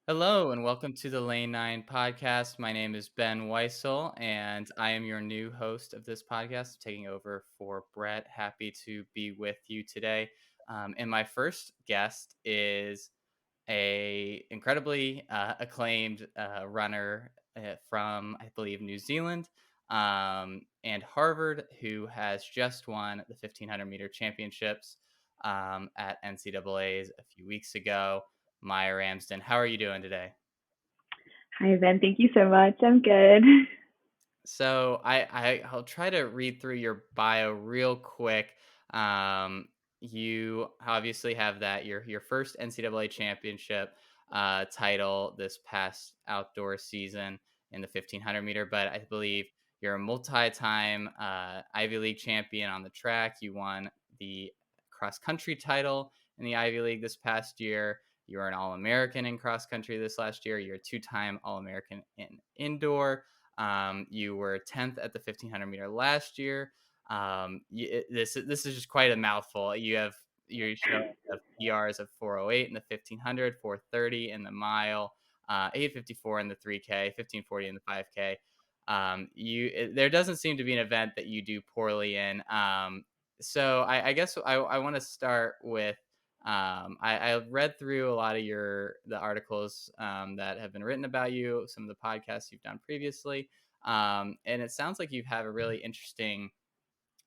Hello and welcome to the Lane 9 podcast. My name is Ben Weisel and I am your new host of this podcast, taking over for Brett. Happy to be with you today. And my first guest is a incredibly acclaimed runner from, I believe, New Zealand and Harvard, who has just won the 1500-meter championships at NCAA's a few weeks ago. Maia Ramsden, how are you doing today? Hi, Ben. Thank you so much. I'm good. So I'll try to read through your bio real quick. You obviously have that your first NCAA championship title this past outdoor season in the 1500-meter, but I believe you're a multi-time Ivy League champion on the track. You won the cross country title in the Ivy League this past year. You were an All American in cross country this last year. You're a two-time All American in indoor. You were 10th at the 1500-meter last year. This is just quite a mouthful. You show PRs of 408 in the 1500, 430 in the mile, 854 in the 3K, 1540 in the 5K. There doesn't seem to be an event that you do poorly in. So I guess I want to start with I read through a lot of the articles that have been written about you, some of the podcasts you've done previously, and it sounds like you have a really interesting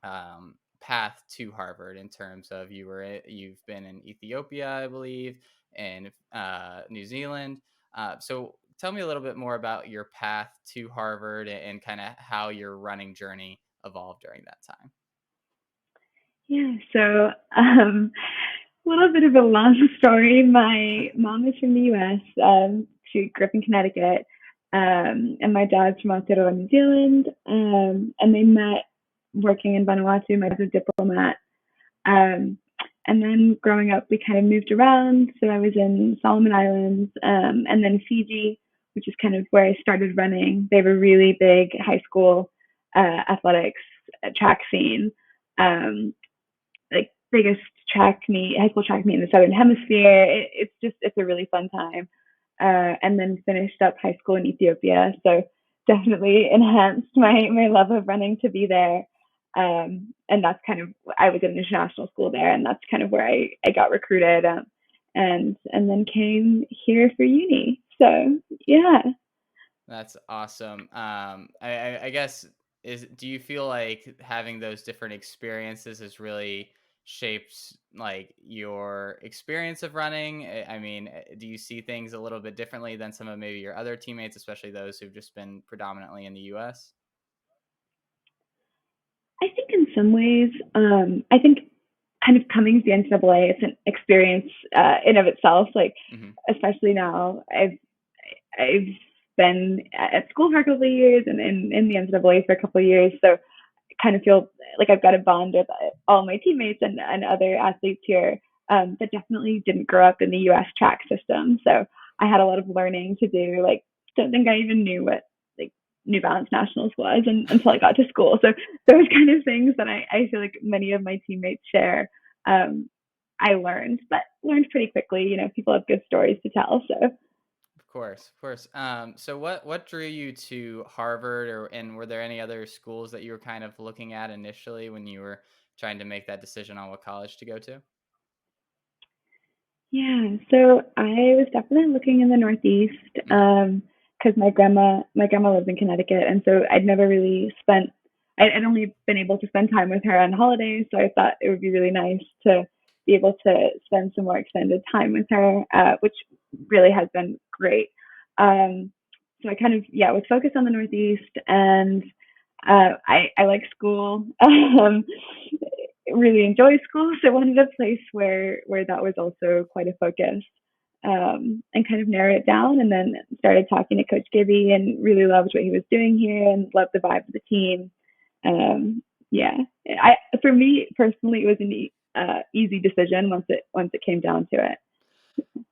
path to Harvard in terms of you've been in Ethiopia, I believe, and New Zealand. So tell me a little bit more about your path to Harvard and kind of how your running journey evolved during that time. Yeah, so a little bit of a long story. My mom is from the US. She grew up in Connecticut, and my dad's from Aotearoa, New Zealand. And they met working in Vanuatu. My dad's a diplomat. Um, and then growing up, we kind of moved around. So I was in Solomon Islands, and then Fiji, which is kind of where I started running. They have a really big high school athletics track scene. Um, like biggest track meet, high school track meet in the Southern Hemisphere. It's a really fun time. And then finished up high school in Ethiopia, so definitely enhanced my love of running to be there. And that's kind of I was in an international school there, and that's kind of where I got recruited, and then came here for uni. So yeah. That's awesome. I guess do you feel like having those different experiences has really shaped like your experience of running? I mean, do you see things a little bit differently than some of maybe your other teammates, especially those who've just been predominantly in the U.S.? I think in some ways, I think kind of coming to the NCAA, it's an experience in of itself. Like, Hmm. especially now, I've been at school for a couple of years and in the NCAA for a couple of years, so I kind of feel like I've got a bond with all my teammates and other athletes here that definitely didn't grow up in the U.S. track system. So I had a lot of learning to do. Like, don't think I even knew what like New Balance Nationals was until I got to school. So those kind of things that I feel like many of my teammates share. Um, I learned, but learned pretty quickly. People have good stories to tell. So Of course, of course. So what drew you to Harvard, and were there any other schools that you were kind of looking at initially when you were trying to make that decision on what college to go to? yeah, so I was definitely looking in the Northeast Hmm. because my grandma lives in Connecticut, and so I'd never really spent. I'd only been able to spend time with her on holidays, so I thought it would be really nice to be able to spend some more extended time with her, which really has been great. So I kind of was focused on the Northeast, and I like school. Really enjoy school, so I wanted a place where that was also quite a focus, and kind of narrow it down. And then started talking to Coach Gibby, and really loved what he was doing here, and loved the vibe of the team. Yeah, I for me personally, it was an easy decision once it came down to it.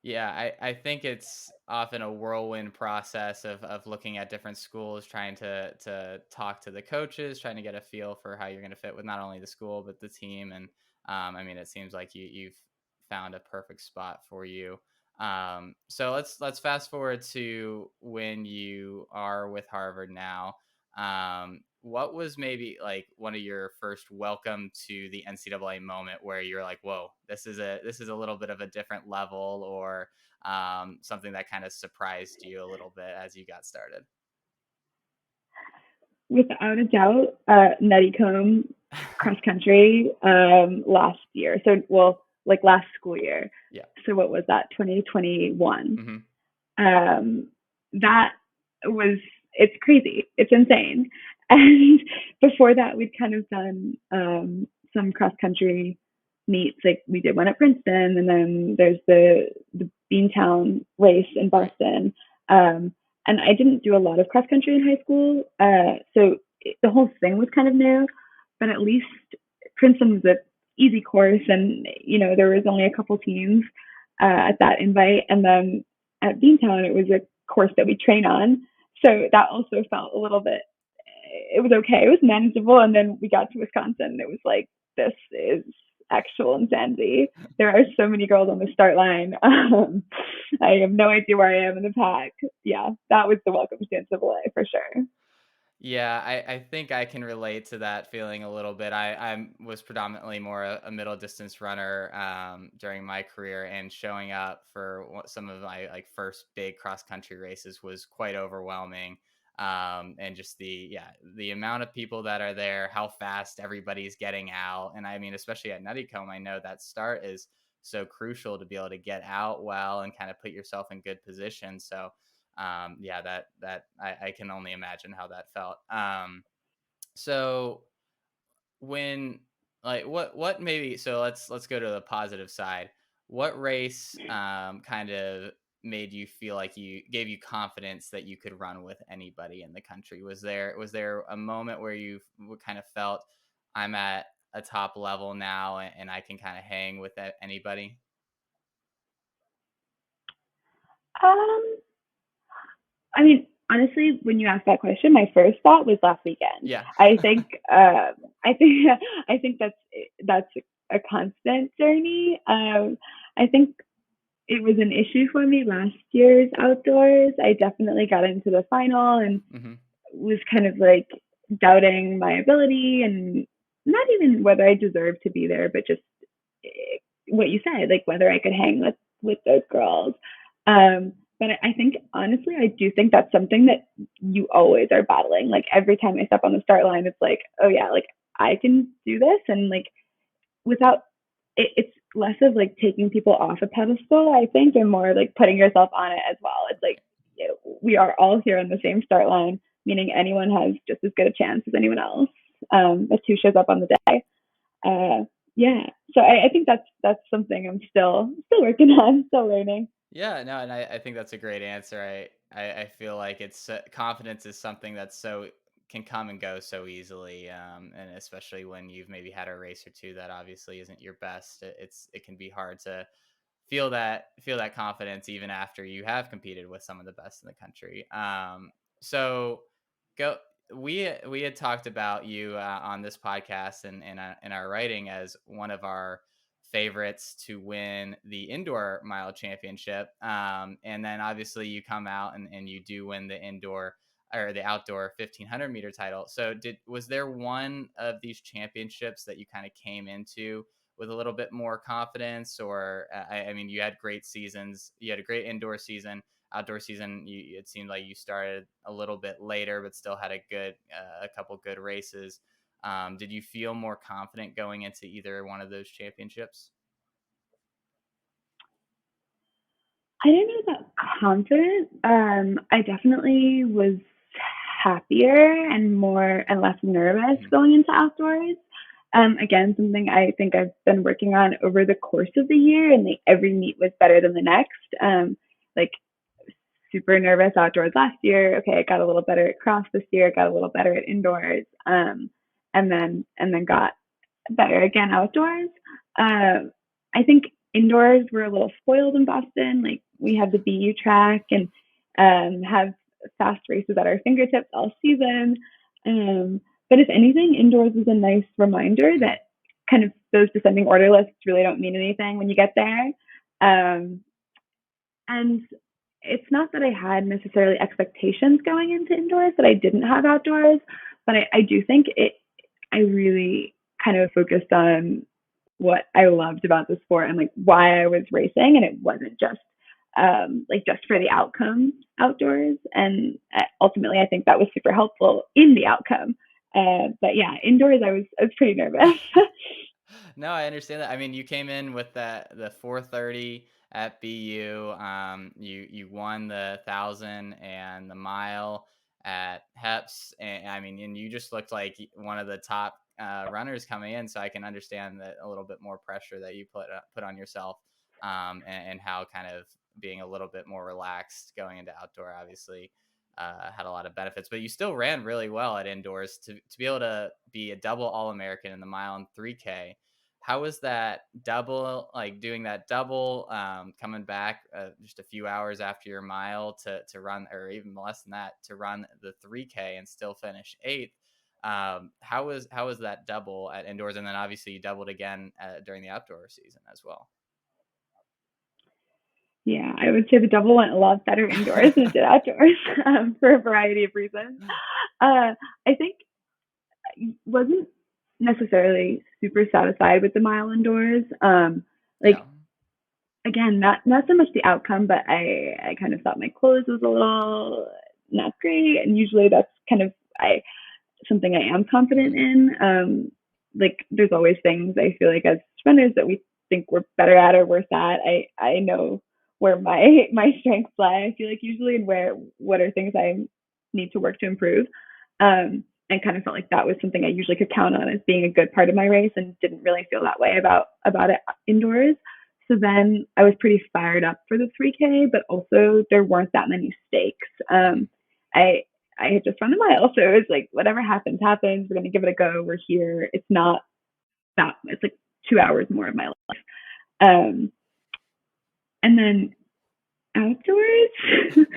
Yeah, I think it's often a whirlwind process of looking at different schools, trying to talk to the coaches, trying to get a feel for how you're going to fit with not only the school but the team. And I mean, it seems like you've found a perfect spot for you. So let's fast forward to when you are with Harvard now. What was maybe like one of your first welcome to the NCAA moment where you're like, "Whoa, this is a little bit of a different level," or something that kind of surprised you a little bit as you got started? Without a doubt, Nuttycombe cross country last year. So, well, like last school year. Yeah. So, what was that? 2021. Hmm. Um, that was, it's crazy. It's insane. And before that, we'd kind of done some cross country meets. Like we did one at Princeton, and then there's the Beantown race in Right. Boston. Um, and I didn't do a lot of cross country in high school, so the whole thing was kind of new. But at least Princeton was a easy course, and there was only a couple teams at that invite, and then at Beantown it was a course that we train on, so that also felt a little bit. It was okay. It was manageable, and then we got to Wisconsin, and it was like, this is actual insanity. There are so many girls on the start line. I have no idea where I am in the pack. Yeah, that was the welcome to NCAA for sure. Yeah, I think I can relate to that feeling a little bit. I was predominantly more a middle distance runner during my career, and showing up for some of my like first big cross country races was quite overwhelming. And just the amount of people that are there, how fast everybody's getting out, and I mean, especially at Nuttycombe, I know that start is so crucial to be able to get out well and kind of put yourself in good position. So yeah, that I can only imagine how that felt. So when like what maybe so let's go to the positive side. What race kind of made you feel like you gave you confidence that you could run with anybody in the country? Was there a moment where you kind of felt I'm at a top level now, and I can kind of hang with anybody? Um, I mean, honestly, when you asked that question, my first thought was last weekend. Yeah. I think, I think, I think that's a constant journey. I think it was an issue for me last year's outdoors. I definitely got into the final and Hmm. was kind of like doubting my ability, and not even whether I deserved to be there, but just what you said, like whether I could hang with those girls. But I think honestly, I do think that's something that you always are battling. Like every time I step on the start line, it's like, oh yeah, like I can do this, and like without it's less of like taking people off a pedestal, I think, and more like putting yourself on it as well. It's like, we are all here on the same start line, meaning anyone has just as good a chance as anyone else. If two shows up on the day. Uh, yeah. So I think that's something I'm still working on, still learning. Yeah, no, and I think that's a great answer. I feel like it's confidence is something that's so can come and go so easily, and especially when you've maybe had a race or two that obviously isn't your best, it can be hard to feel that confidence even after you have competed with some of the best in the country. So go. We had talked about you on this podcast and in our writing as one of our favorites to win the indoor mile championship. And then obviously you come out and you do win the indoor or the outdoor 1500-meter title. So was there one of these championships that you kind of came into with a little bit more confidence, or I mean, you had great seasons. You had a great indoor season. Outdoor season, it seemed like you started a little bit later, but still had a couple good races. Did you feel more confident going into either one of those championships? I didn't know about confident. I definitely was happier and more and less nervous Mhm. going into outdoors. Again, something I think I've been working on over the course of the year, and every meet was better than the next. Like super nervous outdoors last year. Okay, I got a little better at cross this year. Got a little better at indoors, and then got better again outdoors. I think indoors we're a little spoiled in Boston. Like we have the BU track and have fast races at our fingertips all season. But if anything, indoors is a nice reminder Mhm. that kind of those descending order lists really don't mean anything when you get there. Um, And it's not that I had necessarily expectations going into indoors that I didn't have outdoors, but I do think I really kind of focused on what I loved about the sport and like why I was racing, and it wasn't just like just for the outcome outdoors. And ultimately, I think that was super helpful in the outcome. But yeah, indoors, I was pretty nervous. No, I understand that. I mean, you came in with the 4:30 at BU. You won the 1,000 and the mile at Heps, and I mean, and you just looked like one of the top runners coming in. So I can understand that a little bit more pressure that you put on yourself, and how kind of being a little bit more relaxed going into outdoor, obviously. Had a lot of benefits, but you still ran really well at indoors to be able to be a double All American in the mile and 3K. How was that double, like doing that double, coming back just a few hours after your mile to run, or even less than that, to run the 3K and still finish eighth? How was that double at indoors, and then obviously you doubled again during the outdoor season as well? Yeah, I would say the double went a lot better indoors than it did outdoors for a variety of reasons. I think I wasn't necessarily super satisfied with the mile indoors. Like Yeah. again, not so much the outcome, but I kind of thought my clothes was a little not great, and usually that's kind of I something I am confident Mhm. in. Like there's always things I feel like as runners that we think we're better at or worse at. I know where my strengths lie. I feel like usually and where what are things I need to work to improve. And kind of felt like that was something I usually could count on as being a good part of my race, and didn't really feel that way about it indoors. So then I was pretty fired up for the 3K, but also there weren't that many stakes. Mhm. I I had just run a mile, so it was like whatever happens, happens. We're gonna give it a go. We're here. It's not that. It's like 2 hours more of my life. Um, and then outdoors,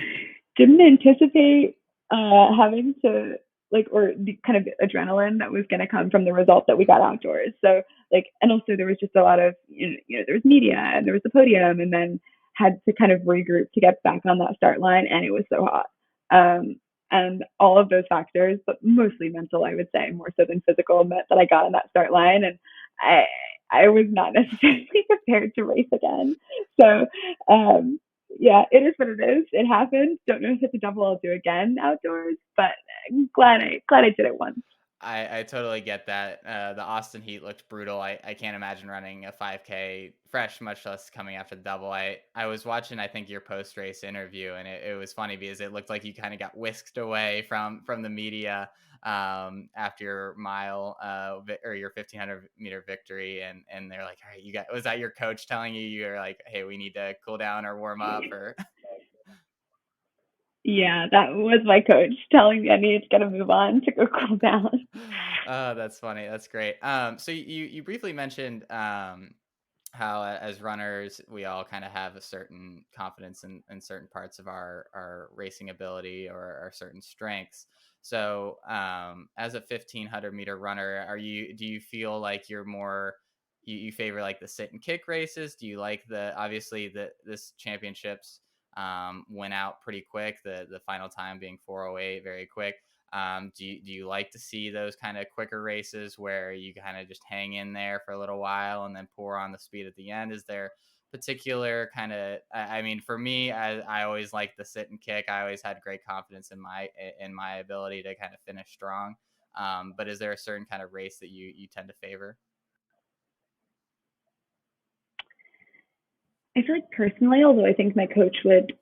didn't anticipate having to like or the kind of adrenaline that was going to come from the result that we got outdoors. So like, and also there was just a lot of there was media and there was the podium, and then had to kind of regroup to get back on that start line, and it was so hot. Um, and all of those factors, but mostly mental, I would say, more so than physical, meant that I got on that start line, and I I was not necessarily prepared to race again. So um, yeah, it is what it is. It happened. Don't know if it's a double I'll do again outdoors, but I'm glad I did it once. I totally get that. The Austin heat looked brutal. I can't imagine running a 5K fresh, much less coming after the double. I was watching, I think, your post race interview, and it was funny because it looked like you kind of got whisked away from the media after your mile or your 1,500-meter victory, and they're like, all right, you got, was that your coach telling you you're like, hey, we need to cool down or warm up or? Yeah, that was my coach telling me I needed to get a move on to go cool down. Oh, that's funny. That's great. So you briefly mentioned how as runners we all kind of have a certain confidence in certain parts of our racing ability or our certain strengths. So as a 1,500-meter runner, do you feel like you're more you favor like the sit and kick races? Do you like the obviously the this championships went out pretty quick, the final time being 4:08, very quick. Do you like to see those kind of quicker races where you kind of just hang in there for a little while and then pour on the speed at the end? Is there particular kind of I mean, for me, I always like the sit and kick. I always had great confidence in my ability to kind of finish strong. But is there a certain kind of race that you tend to favor? I feel like personally, although I think my coach would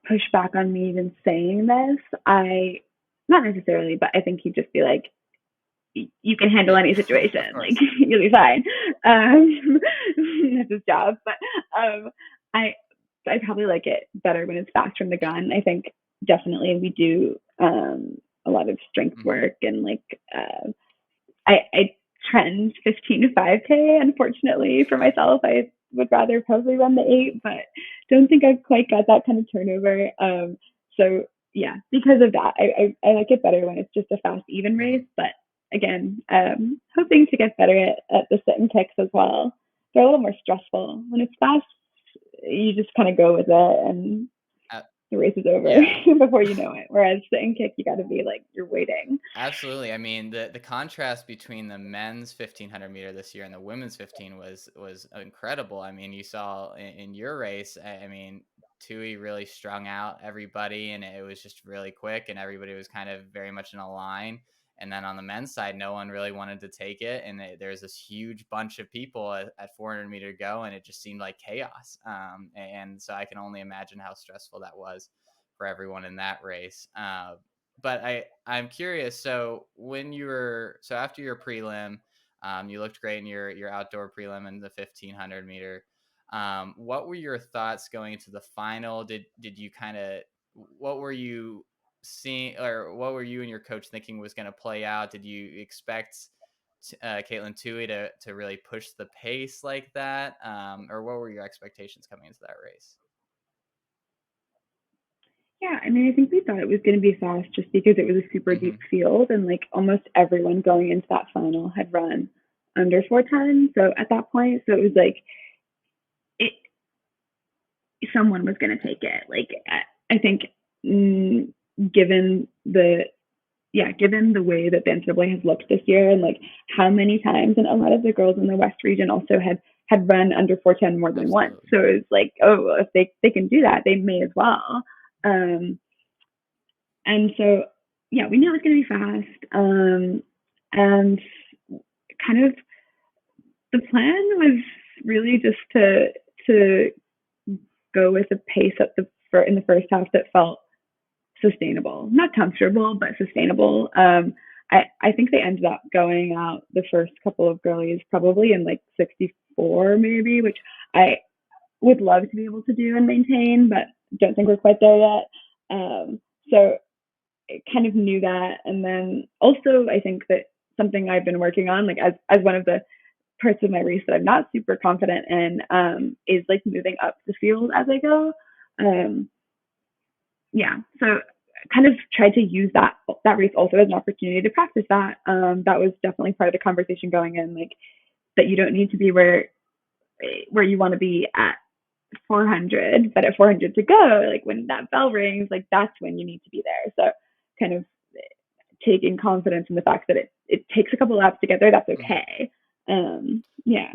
push back on me even saying this, I not necessarily, but I think he'd just be like, you can handle Yeah, any of situation. Like course. you'll be fine. Um, that's his job. But I I probably like it better when it's fast from the gun. I think definitely we do a lot of strength Hmm. work, and like I trend 15 to 5K. Unfortunately for myself, I would rather probably run the 8, but don't think I've quite got that kind of turnover. So yeah, because of that, I like it better when it's just a fast, even race. Hmm. But again, hoping to get better at the sit and kicks as well. They're a little more stressful when it's fast. you just kind of go with it, and Uh, the race is over yeah. before you know it. Whereas the in kick, you got to be like you're waiting. Absolutely. I mean, the contrast between the men's 1500 meter this year and the women's 15 was incredible. I mean, you saw in your race, I mean, Tui really strung out everybody, and it was just really quick, and everybody was kind of very much in a line. And then on the men's side, no one really wanted to take it, and there's this huge bunch of people at 400-meter go, and it just seemed like chaos. And so I can only imagine how stressful that was for everyone in that race. But I'm curious. So after your prelim, you looked great in your outdoor prelim in the 1500-meter. What were your thoughts going into the final? Did you kind of what were you seeing, or what were you and your coach thinking was going to play out? Did you expect Caitlin Tui to really push the pace like that, or what were your expectations coming into that race? Yeah, I mean, I think we thought it was going to be fast just because it was a super deep Hmm. field, and like almost everyone going into that final had run under 410. So at that point, so it was like it, someone was going to take it. Like I think, mm, given the given the way that the NCAA has looked this year, and like how many times, and a lot of the girls in the West region also had run under 410 more than once. Absolutely. So it was like, oh, well, if they can do that, they may as well. And so, yeah, we knew it was going to be fast. And kind of the plan was really just to go with a pace at in the first half that felt sustainable, not comfortable, but sustainable. I think they ended up going out the first couple of girlies probably in like 64 maybe, which I would love to be able to do and maintain, but don't think we're quite there yet. So I kind of knew that. And then also, I think that something I've been working on, like as one of the parts of my race that I'm not super confident in, is like moving up the field as I go. Um, yeah, so kind of tried to use that race also as an opportunity to practice that. That was definitely part of the conversation going in, like that you don't need to be where you want to be at 400, but at 400 to go, like when that bell rings, like that's when you need to be there. So kind of taking confidence in the fact that it takes a couple laps to get there, that's Mhm. okay. Yeah.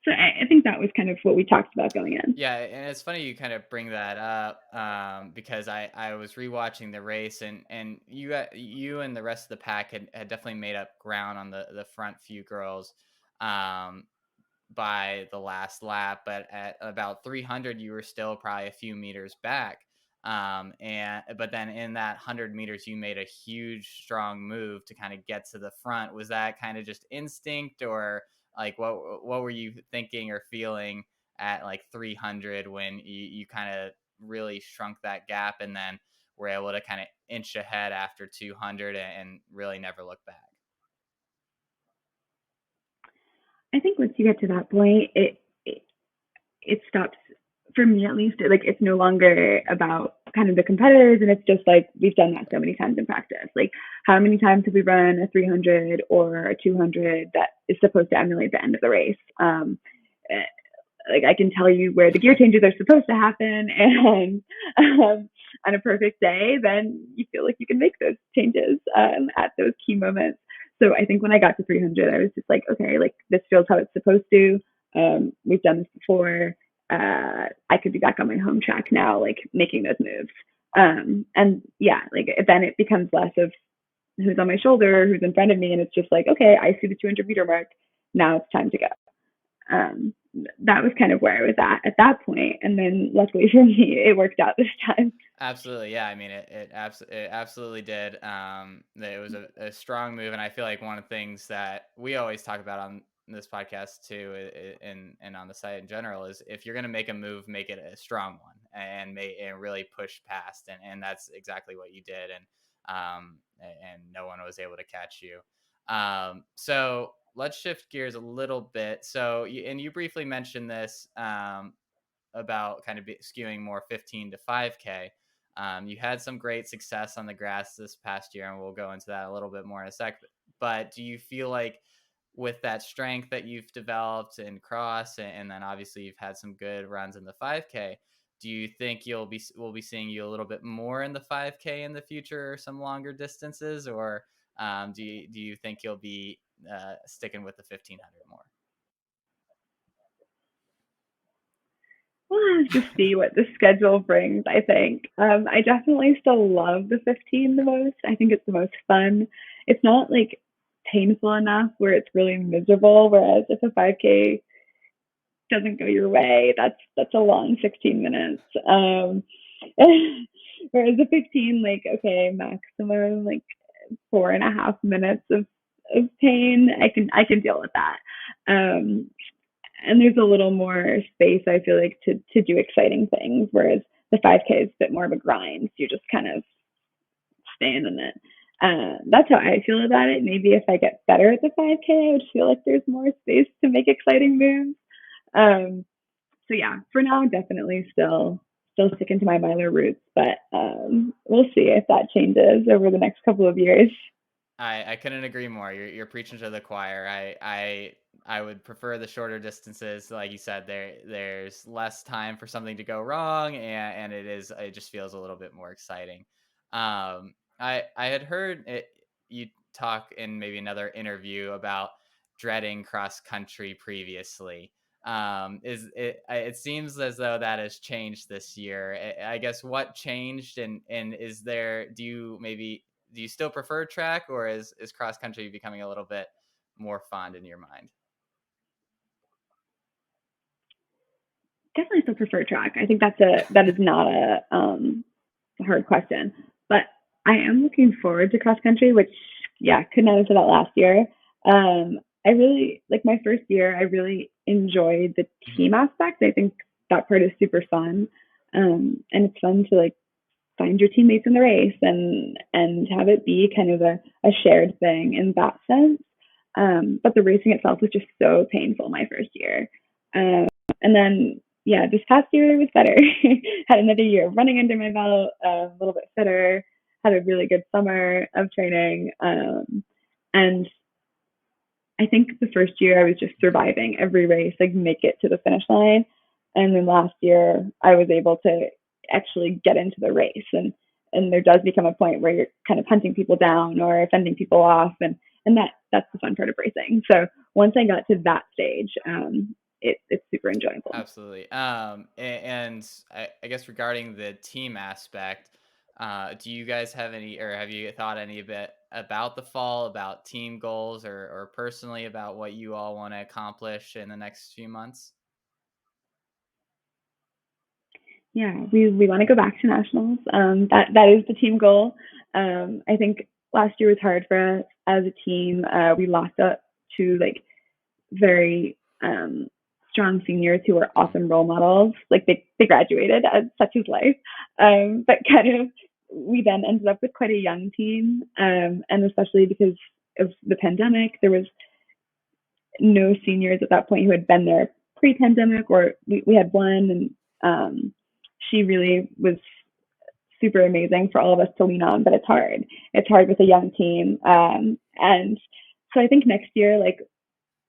So I think that was kind of what we talked about going in. Yeah, and it's funny you kind of bring that up, because I was rewatching the race, and you and the rest of the pack had definitely made up ground on the front few girls, um, by the last lap, but at about 300, you were still probably a few meters back. And but then in that 100 meters, you made a huge, strong move to kind of get to the front. Was that kind of just instinct, or like what were you thinking or feeling at like 300 when you kind of really shrunk that gap, and then were able to kind of inch ahead after 200 and really never look back? I think once you get to that point, it stops, for me at least. Like it's no longer about kind of the competitors, and it's just like we've done that so many times in practice. Like how many times have we run a 300 or a 200 that is supposed to emulate the end of the race? Eh, like I can tell you where the gear changes are supposed to happen, and on a perfect day, then you feel like you can make those changes at those key moments. So I think when I got to 300, I was just like, okay, like this feels how it's supposed to. We've done this before. I could be back on my home track now, like making those moves. And yeah, like then it becomes less of who's on my shoulder, who's in front of me, and it's just like, okay, I see the 200-meter mark. Now it's time to go. um, that was kind of where I was at that point. And then luckily for me, it worked out this time. Absolutely, yeah. I mean, it absolutely did. That it was a strong move, and I feel like one of the things that we always talk about on this podcast too, and on the site in general, is if you're going to make a move, make it a strong one, and really push past, and that's exactly what you did, and no one was able to catch you. So let's shift gears a little bit. So you briefly mentioned this, about kind of skewing more 15 to 5K. You had some great success on the grass this past year, and we'll go into that a little bit more in a sec. But do you feel like with that strength that you've developed in cross, and then obviously you've had some good runs in the 5K. Do you think we'll be seeing you a little bit more in the 5K in the future, or some longer distances, or do you think you'll be sticking with the 1500 more? We'll have to see what the schedule brings, I think. I definitely still love the 15 the most. I think it's the most fun. It's not like painful enough where it's really miserable. Whereas if a 5K doesn't go your way, that's a long 16 minutes. Whereas a 15, like, okay, maximum like 4.5 minutes of pain. I can deal with that. Um, and there's a little more space, I feel like, to do exciting things, whereas the 5K is a bit more of a grind. You're just kind of staying in it. That's how I feel about it. Maybe if I get better at the 5K, I would feel like there's more space to make exciting moves. um, so yeah, for now, definitely still sticking to my miler roots, but we'll see if that changes over the next couple of years. I couldn't agree more. You're preaching to the choir. I would prefer the shorter distances. Like you said, there's less time for something to go wrong, and it just feels a little bit more exciting. I had heard you talk in maybe another interview about dreading cross country previously. Is it? It seems as though that has changed this year. I guess what changed, and is there? Do you still prefer track, or is cross country becoming a little bit more fond in your mind? Definitely still prefer track. I think that is not a hard question, but I am looking forward to cross country, which yeah, could not have said that last year. I really like my first year. I really enjoyed the Mhm. team aspect. I think that part is super fun, and it's fun to like find your teammates in the race and have it be kind of a shared thing in that sense. But the racing itself was just so painful my first year. Um, and then, yeah, this past year it was better. Had another year of running under my belt, a little bit fitter, had a really good summer of training. And I think the first year I was just surviving every race, like make it to the finish line. And then last year I was able to actually get into the race, and there does become a point where you're kind of hunting people down or fending people off, and that's the fun part of racing. So once I got to that stage, it's super enjoyable. Absolutely. And I guess regarding the team aspect, do you guys have any, or have you thought any bit about the fall, about team goals, or personally about what you all want to accomplish in the next few months? Yeah, we want to go back to nationals. That is the team goal. I think last year was hard for us as a team. We lost up to like very strong seniors who were Mhm. awesome role models. Like they graduated, as such is life. But kind of we then ended up with quite a young team, and especially because of the pandemic, there was no seniors at that point who had been there pre-pandemic, or we had one, and she really was super amazing for all of us to lean on. But it's hard. It's hard with a young team, and so I think next year, like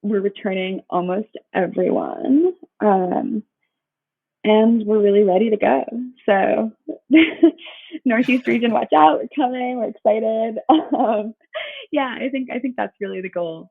we're returning almost everyone, and we're really ready to go. So Northeast region, watch out! We're coming. We're excited. Yeah, I think that's really the goal.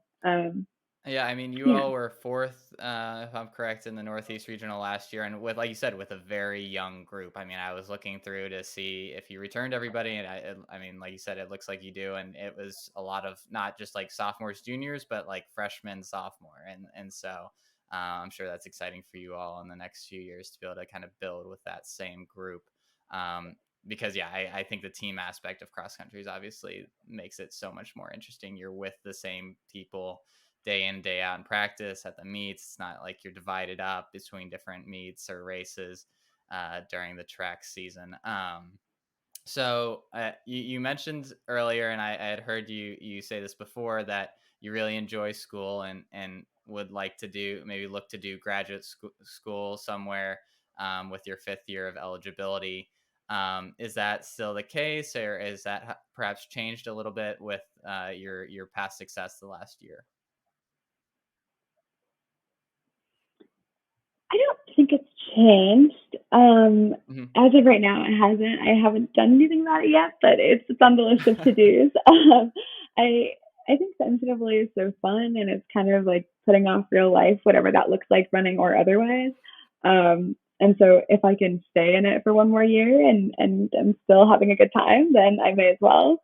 Yeah, I mean, you Yeah, all were fourth, if I'm correct, in the Northeast Regional last year, and with, like you said, with a very young group. I mean, I was looking through to see if you returned everybody, and I mean, like you said, it looks like you do, and it was a lot of not just like sophomores, juniors, but like freshmen, sophomore, and so I'm sure that's exciting for you all in the next few years to be able to kind of build with that same group. Um, because yeah, I think the team aspect of cross country is obviously makes it so much more interesting. You're with the same people day in day out in practice at the meets. It's not like you're divided up between different meets or races during the track season. You mentioned earlier, and I had heard you say this before, that you really enjoy school and would like to do, maybe look to do graduate school somewhere with your fifth year of eligibility. Is that still the case, or is that perhaps changed a little bit with your past success the last year? changed. Mhm. As of right now, it hasn't. I haven't done anything about it yet, but it's on the list of to dos. I I think the NCAA is so fun, and it's kind of like putting off real life, whatever that looks like, running or otherwise. And so if I can stay in it for one more year and I'm still having a good time, then I may as well.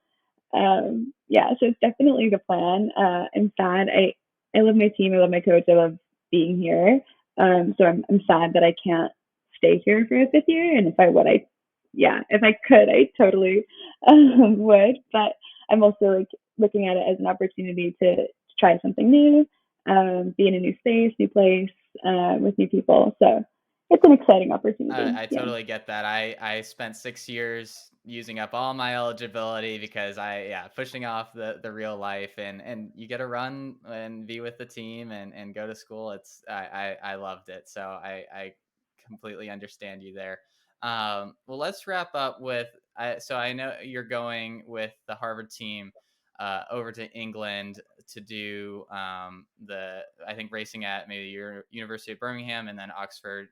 Yeah, so it's definitely the plan. I'm sad. I love my team. I love my coach. I love being here. So I'm sad that I can't stay here for a fifth year. And if I would, yeah, if I could, I totally would. But I'm also like looking at it as an opportunity to try something new, be in a new space, new place, with new people. So it's an exciting opportunity. I Yeah. totally get that. I spent 6 years using up all my eligibility because pushing off the real life, and you get to run and be with the team and go to school. I loved it. So I completely understand you there. Well, let's wrap up with so I know you're going with the Harvard team over to England to do the I think racing at maybe your University of Birmingham and then Oxford,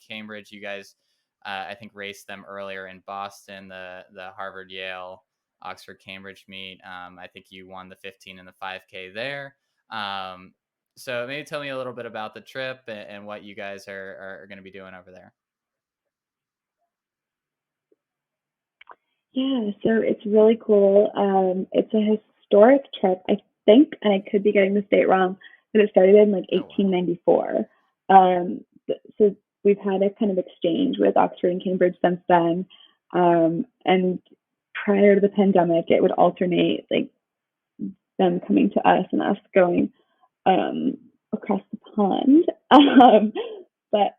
Cambridge. You guys, I think raced them earlier in Boston, the Harvard Yale Oxford Cambridge meet. I think you won the 15 and the 5K there. Um, so maybe tell me a little bit about the trip and what you guys are going to be doing over there. Yeah, so it's really cool. It's a historic trip, I think, and I could be getting this date wrong, but it started in like Oh wow. 1894. So we've had a kind of exchange with Oxford and Cambridge since then. And prior to the pandemic, it would alternate like them coming to us and us going um, across the pond. But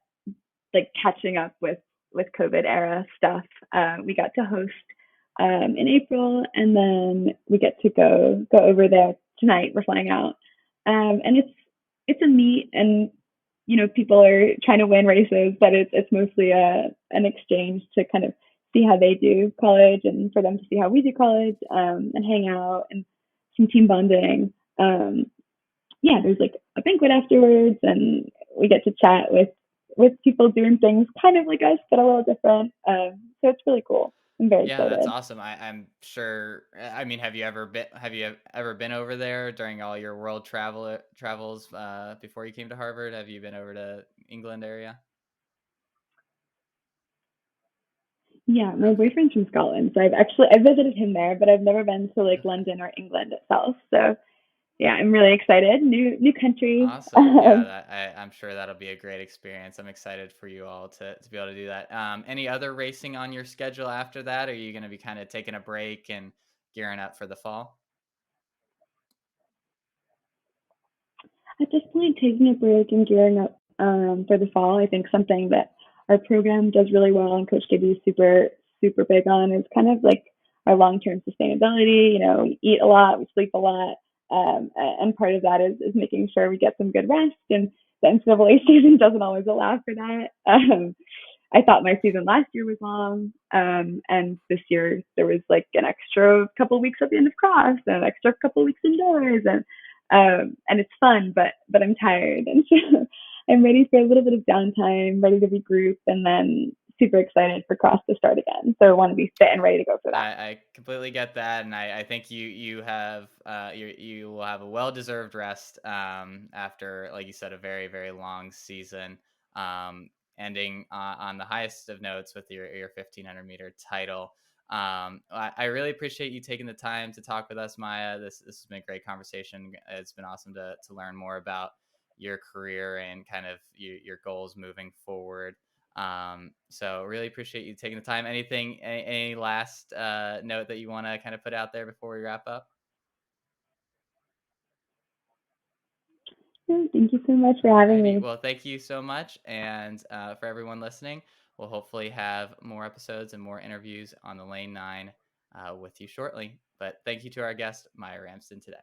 like catching up with COVID era stuff. We got to host in April, and then we get to go over there tonight. We're flying out, and it's a meet, and people are trying to win races, but it's mostly a an exchange to kind of see how they do college, and for them to see how we do college, and hang out and some team bonding. Yeah, there's like a banquet afterwards, and we get to chat with people doing things kind of like us, but a little different. So it's really cool. I'm very Yeah, that's excited. awesome. I'm sure. I mean, have you ever been over there during all your world travels before you came to Harvard? Have you been over to England area? Yeah, my Okay, boyfriend's from Scotland, so I visited him there, but I've never been to like okay, London or England itself. So yeah, I'm really excited. New country. awesome. Yeah, I'm sure that'll be a great experience. I'm excited for you all to be able to do that. Any other racing on your schedule after that? Are you going to be kind of taking a break and gearing up for the fall? At this point, taking a break and gearing up for the fall, I think something that our program does really well and Coach Gibby is super big on is kind of like our long term sustainability. We eat a lot, we sleep a lot, and part of that is making sure we get some good rest. And the NCAA season doesn't always allow for that. I thought my season last year was long, and this year there was like an extra couple weeks at the end of cross and an extra couple weeks indoors, and it's fun, but I'm tired, and so I'm ready for a little bit of downtime, ready to regroup, and then super excited for cross to start again. So I want to be fit and ready to go for that. I completely get that, and I think you have you will have a well deserved rest after, like you said, a very long season, um, ending on the highest of notes with your 1500-meter title. I really appreciate you taking the time to talk with us, Maya. This has been a great conversation. It's been awesome to learn more about your career and kind of your goals moving forward. So really appreciate you taking the time. Any last note that you want to kind of put out there before we wrap up? So thank you so much for having Alrighty. me. Well, thank you so much. And for everyone listening, we'll hopefully have more episodes and more interviews on the Lane 9 with you shortly. But thank you to our guest, Maya Ramsden, today.